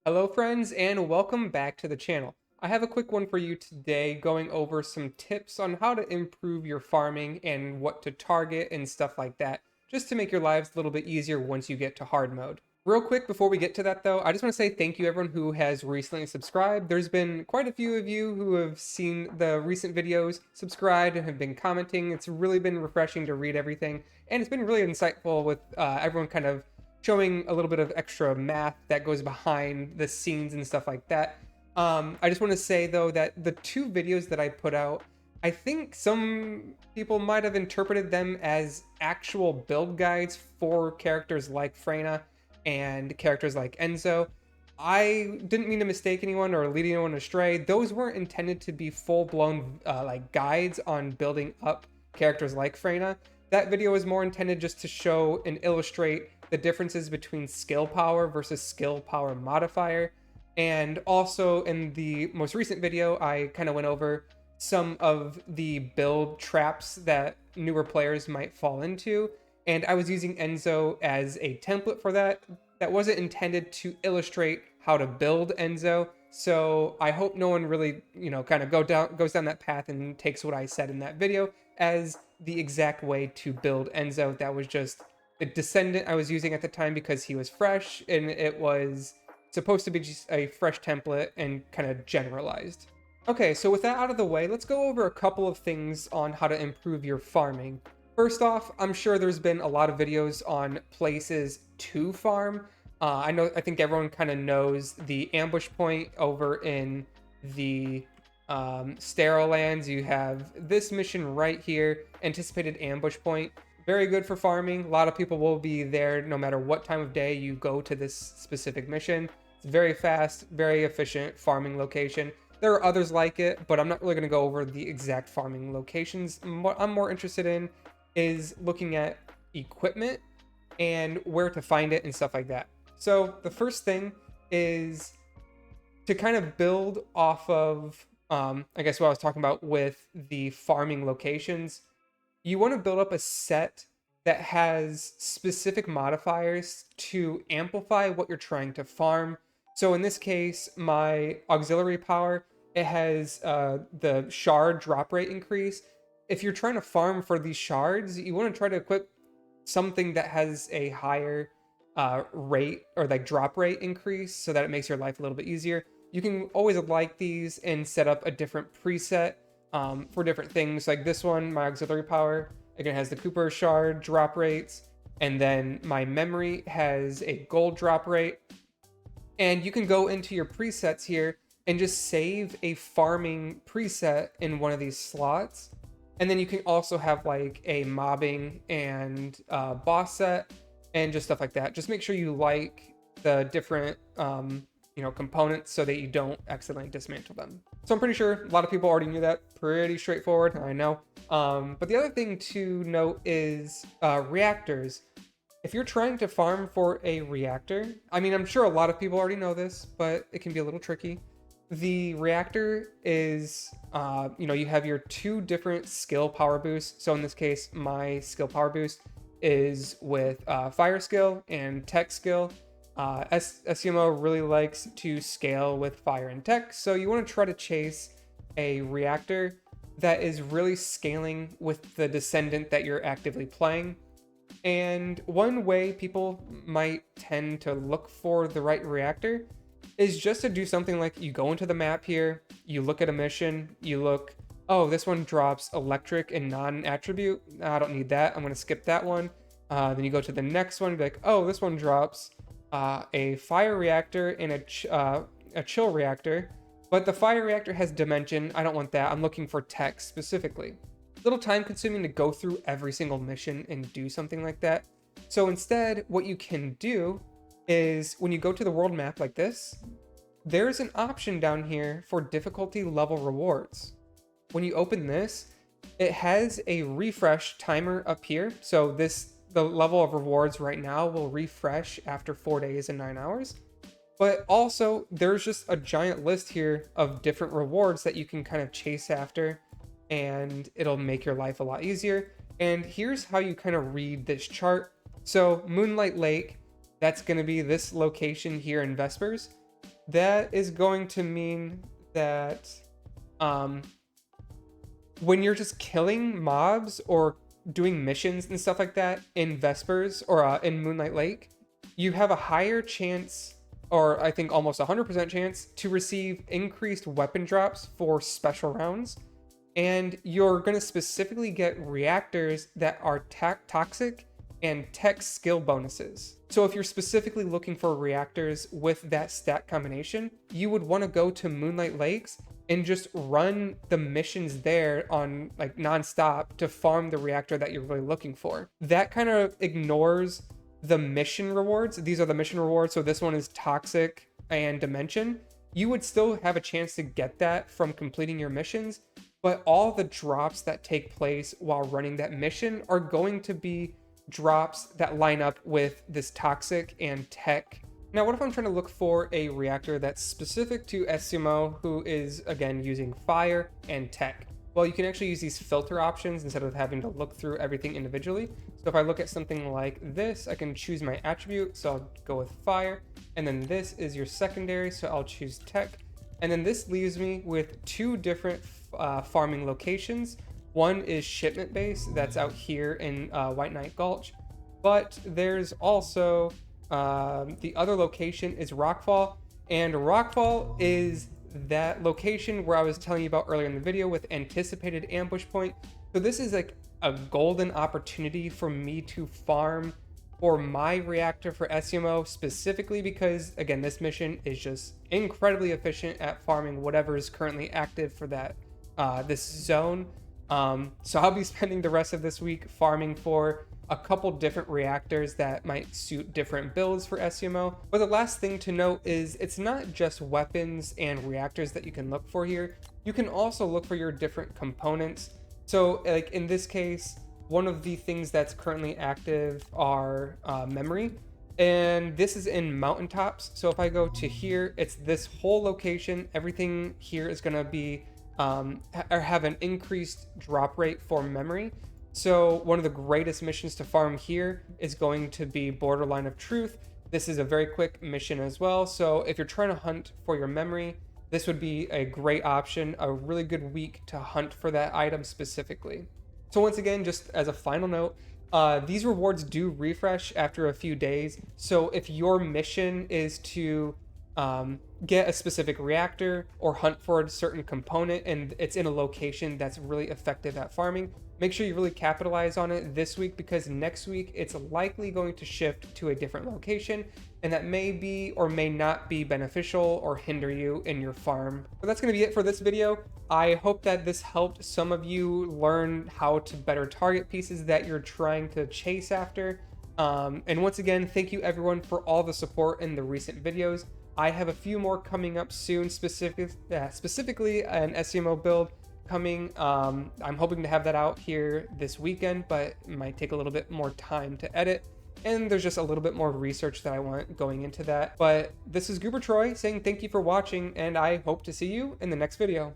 Hello friends and welcome back to the channel. I have a quick one for you today going over some tips on how to improve your farming and what to target and stuff like that, just to make your lives a little bit easier once you get to hard mode. Real quick before we get to that though, I just want to say thank you everyone who has recently subscribed. There's been quite a few of you who have seen the recent videos, subscribed, and have been commenting. It's really been refreshing to read everything, and it's been really insightful with everyone kind of showing a little bit of extra math that goes behind the scenes and stuff like that. I just want to say though that the two videos that I put out, I think some people might have interpreted them as actual build guides for characters like Freyna and characters like Enzo. I didn't mean to mistake anyone or lead anyone astray. Those weren't intended to be full-blown like guides on building up characters like Freyna. That video is more intended just to show and illustrate the differences between skill power versus skill power modifier. And also in the most recent video, I kind of went over some of the build traps that newer players might fall into. And I was using Enzo as a template for that. That wasn't intended to illustrate how to build Enzo. So I hope no one really, kind of goes down that path and takes what I said in that video as the exact way to build Enzo. That was just the descendant I was using at the time because he was fresh, and it was supposed to be just a fresh template and kind of generalized. Okay, so with that out of the way, let's go over a couple of things on how to improve your farming. First off, I'm sure there's been a lot of videos on places to farm. I think everyone kind of knows the ambush point over in the sterile lands. You have this mission right here, anticipated ambush point. Very good for farming. A lot of people will be there no matter what time of day you go to this specific mission. It's very fast, very efficient farming location. There are others like it, but I'm not really going to go over the exact farming locations. What I'm more interested in is looking at equipment and where to find it and stuff like that. So the first thing is to kind of build off of, I guess what I was talking about with the farming locations. You want to build up a set that has specific modifiers to amplify what you're trying to farm. So in this case, my auxiliary power, it has the shard drop rate increase. If you're trying to farm for these shards, you want to try to equip something that has a higher rate or like drop rate increase so that it makes your life a little bit easier. You can always like these and set up a different preset for different things. Like this one, my auxiliary power, again, has the Cooper shard drop rates, and then my memory has a gold drop rate. And you can go into your presets here and just save a farming preset in one of these slots. And then you can also have like a mobbing and boss set and just stuff like that. Just make sure you like the different components so that you don't accidentally dismantle them. So I'm pretty sure a lot of people already knew that. Pretty straightforward, I know. But the other thing to note is reactors. If you're trying to farm for a reactor, I mean, I'm sure a lot of people already know this, but it can be a little tricky. The reactor is, you have your two different skill power boosts. So in this case, my skill power boost is with fire skill and tech skill. SCMO really likes to scale with fire and tech, so you want to try to chase a reactor that is really scaling with the descendant that you're actively playing. And one way people might tend to look for the right reactor is just to do something like you go into the map here, you look at a mission, you look, oh, this one drops electric and non-attribute. I don't need that. I'm going to skip that one. Then you go to the next one, be like, oh, this one drops a fire reactor and a chill reactor, but the fire reactor has dimension. I don't want that. I'm looking for tech specifically. A little time consuming to go through every single mission and do something like that. So instead, what you can do is when you go to the world map like this, there's an option down here for difficulty level rewards. When you open this, it has a refresh timer up here. So the level of rewards right now will refresh after 4 days and 9 hours. But also, there's just a giant list here of different rewards that you can kind of chase after, and it'll make your life a lot easier. And here's how you kind of read this chart. So Moonlight Lake, that's going to be this location here in Vespers. That is going to mean that um, when you're just killing mobs or doing missions and stuff like that in Vespers or in Moonlight Lake, you have a higher chance, or I think almost 100% chance, to receive increased weapon drops for special rounds. And you're going to specifically get reactors that are toxic and tech skill bonuses. So if you're specifically looking for reactors with that stat combination, you would want to go to Moonlight Lakes and just run the missions there on like nonstop to farm the reactor that you're really looking for. That kind of ignores the mission rewards. These are the mission rewards. So this one is toxic and dimension. You would still have a chance to get that from completing your missions, but all the drops that take place while running that mission are going to be drops that line up with this toxic and tech. Now, what if I'm trying to look for a reactor that's specific to SMO who is, again, using fire and tech? Well, you can actually use these filter options instead of having to look through everything individually. So if I look at something like this, I can choose my attribute. So I'll go with fire. And then this is your secondary. So I'll choose tech. And then this leaves me with two different farming locations. One is shipment base that's out here in White Knight Gulch. But there's also the other location is Rockfall. And Rockfall is that location where I was telling you about earlier in the video with anticipated ambush point. So this is like a golden opportunity for me to farm for my reactor for SMO specifically because, again, this mission is just incredibly efficient at farming whatever is currently active for that this zone. So I'll be spending the rest of this week farming for a couple different reactors that might suit different builds for SMO. But the last thing to note is it's not just weapons and reactors that you can look for here. You can also look for your different components. So like in this case, one of the things that's currently active are memory. And this is in mountaintops. So if I go to here, it's this whole location. Everything here is gonna be or have an increased drop rate for memory. So one of the greatest missions to farm here is going to be Borderline of Truth. This is a very quick mission as well. So if you're trying to hunt for your memory, this would be a great option, a really good week to hunt for that item specifically. So once again, just as a final note, these rewards do refresh after a few days. So if your mission is to get a specific reactor or hunt for a certain component and it's in a location that's really effective at farming, make sure you really capitalize on it this week because next week it's likely going to shift to a different location and that may be or may not be beneficial or hinder you in your farm. But that's going to be it for this video. I hope that this helped some of you learn how to better target pieces that you're trying to chase after. And once again, thank you everyone for all the support in the recent videos. I have a few more coming up soon, specifically an SMO build coming. I'm hoping to have that out here this weekend, but it might take a little bit more time to edit. And there's just a little bit more research that I want going into that. But this is GooberTroy saying thank you for watching, and I hope to see you in the next video.